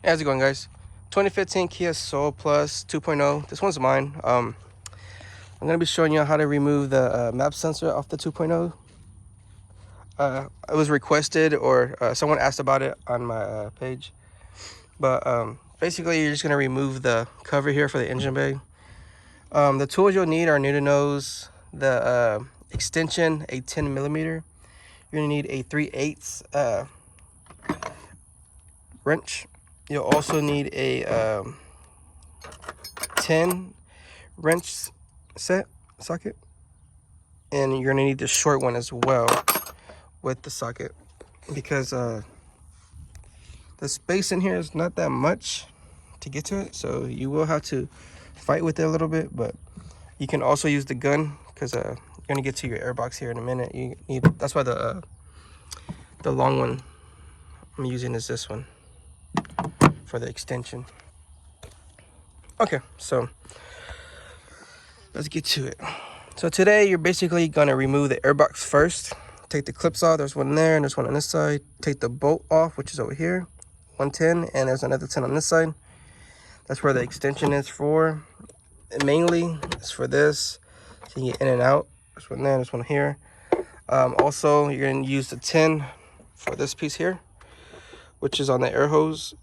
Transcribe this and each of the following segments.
How's it going, guys? 2015 Kia Soul Plus 2.0. This one's mine. I'm going to be showing you how to remove the map sensor off the 2.0. It was requested, or someone asked about it on my page. But basically, you're just going to remove the cover here for the engine bay. The tools you'll need are new to nose, the extension, a 10 millimeter. You're going to need a 3/8 wrench. You'll also need a 10 wrench socket, and you're gonna need the short one as well with the socket, because the space in here is not that much to get to it, so you will have to fight with it a little bit. But you can also use the gun, because you're gonna get to your airbox here in a minute. You need, that's why the long one I'm using is this one for the extension. Okay, so let's get to it. So today you're basically gonna remove the airbox first. Take the clips off. There's one there and there's one on this side. Take the bolt off, which is over here, 110, and there's another 10 on this side. That's where the extension is for. And mainly it's for this, so you can get in and out. There's one there, there's one here. Also, you're gonna use the 10 for this piece here, which is on the air hose.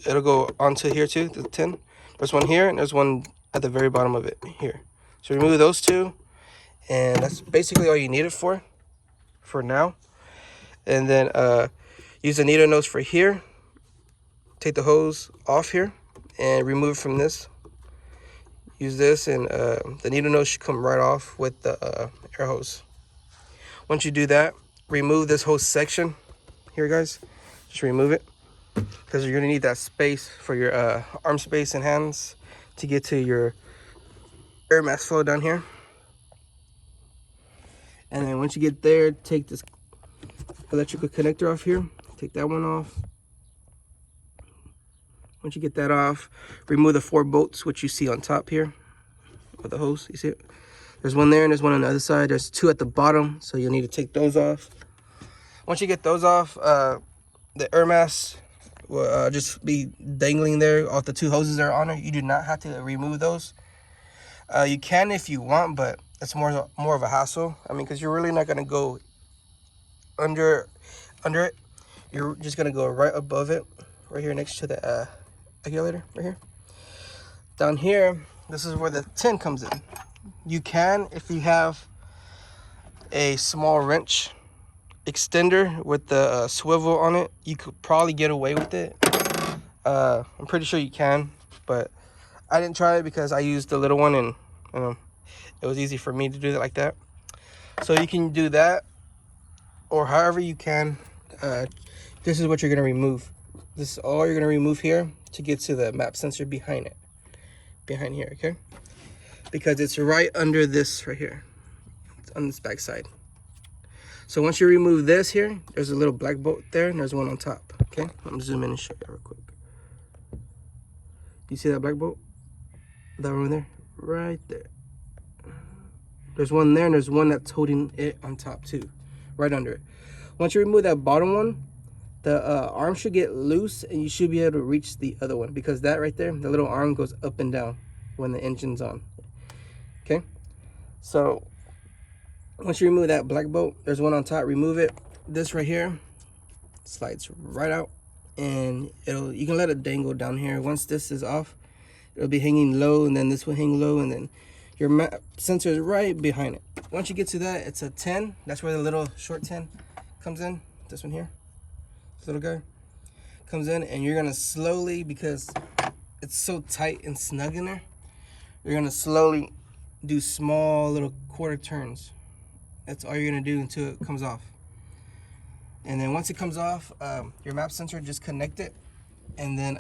It'll go onto here too, the 10. There's one here and there's one at the very bottom of it here. So remove those two, and that's basically all you need it for now. And then use the needle nose for here. Take the hose off here and remove from this. Use this, and the needle nose should come right off with the air hose. Once you do that, remove this whole section here, guys. Just remove it, because you're gonna need that space for your arm space and hands to get to your air mass flow down here. And then once you get there, take this electrical connector off here. Take that one off. Once you get that off, remove the 4 bolts which you see on top here of the hose. You see it? There's one there and there's one on the other side. There's 2 at the bottom, so you'll need to take those off. Once you get those off, the air mass will just be dangling there off the 2 hoses that are on it. You do not have to remove those. You can if you want, but it's more of a hassle. I mean, because you're really not gonna go under it. You're just gonna go right above it, right here next to the regulator, right here. Down here, this is where the 10 comes in. You can, if you have a small wrench extender with the swivel on it, you could probably get away with it. I'm pretty sure you can, but I didn't try it because I used the little one, and it was easy for me to do it like that. So you can do that, or however you can. This is what you're gonna remove. This is all you're gonna remove here to get to the map sensor behind here, okay? Because it's right under this right here. It's on this back side. So once you remove this here, there's a little black bolt there, and there's one on top, okay? I'm gonna zoom in and show you real quick. You see that black bolt? That one there? Right there. There's one there, and there's one that's holding it on top too, right under it. Once you remove that bottom one, the arm should get loose, and you should be able to reach the other one, because that right there, the little arm goes up and down when the engine's on. Okay, so once you remove that black bolt, there's one on top. Remove it. This right here slides right out, and you can let it dangle down here. Once this is off, it'll be hanging low, and then this will hang low, and then your map sensor is right behind it. Once you get to that, it's a 10. That's where the little short 10 comes in. This one here, this little guy comes in, and you're gonna slowly, because it's so tight and snug in there, you're gonna slowly do small little quarter turns. That's all you're gonna do until it comes off. And then once it comes off, your map sensor, just connect it, and then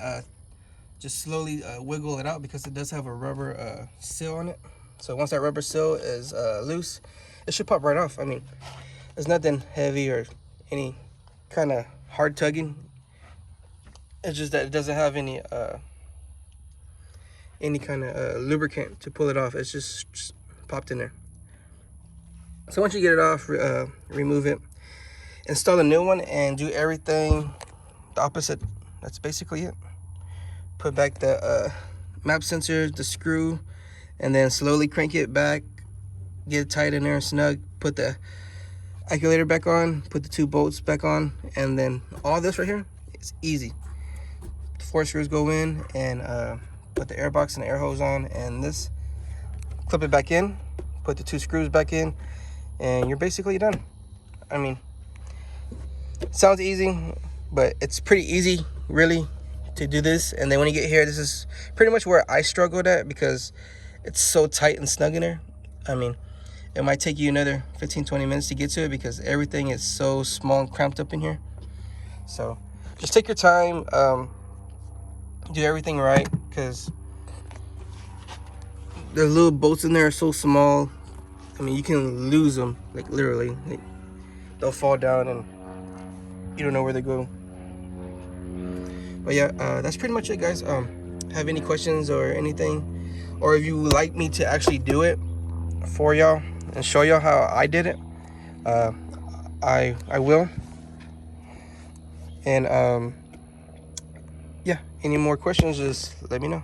just slowly wiggle it out, because it does have a rubber seal on it. So once that rubber seal is loose, it should pop right off. I mean, there's nothing heavy or any kind of hard tugging. It's just that it doesn't have any kind of lubricant to pull it off. It's just popped in there. So once you get it off, remove it, install a new one, and do everything the opposite. That's basically it. put back the map sensor, the screw, and then slowly crank it back, get it tight in there, snug, put the acculator back on, put the 2 bolts back on, and then all this right here, it's easy. The 4 screws go in, and put the air box and the air hose on, and this, clip it back in, put the 2 screws back in, and you're basically done. I mean, it sounds easy, but it's pretty easy, really, to do this. And then when you get here, this is pretty much where I struggled at, because it's so tight and snug in there. I mean, it might take you another 15-20 minutes to get to it, because everything is so small and cramped up in here. So just take your time, do everything right, because the little bolts in there are so small. I mean, you can lose them, like literally. They'll fall down and you don't know where they go. But yeah, that's pretty much it, guys. Have any questions or anything, or if you would like me to actually do it for y'all and show y'all how I did it, I will. And yeah, any more questions, just let me know.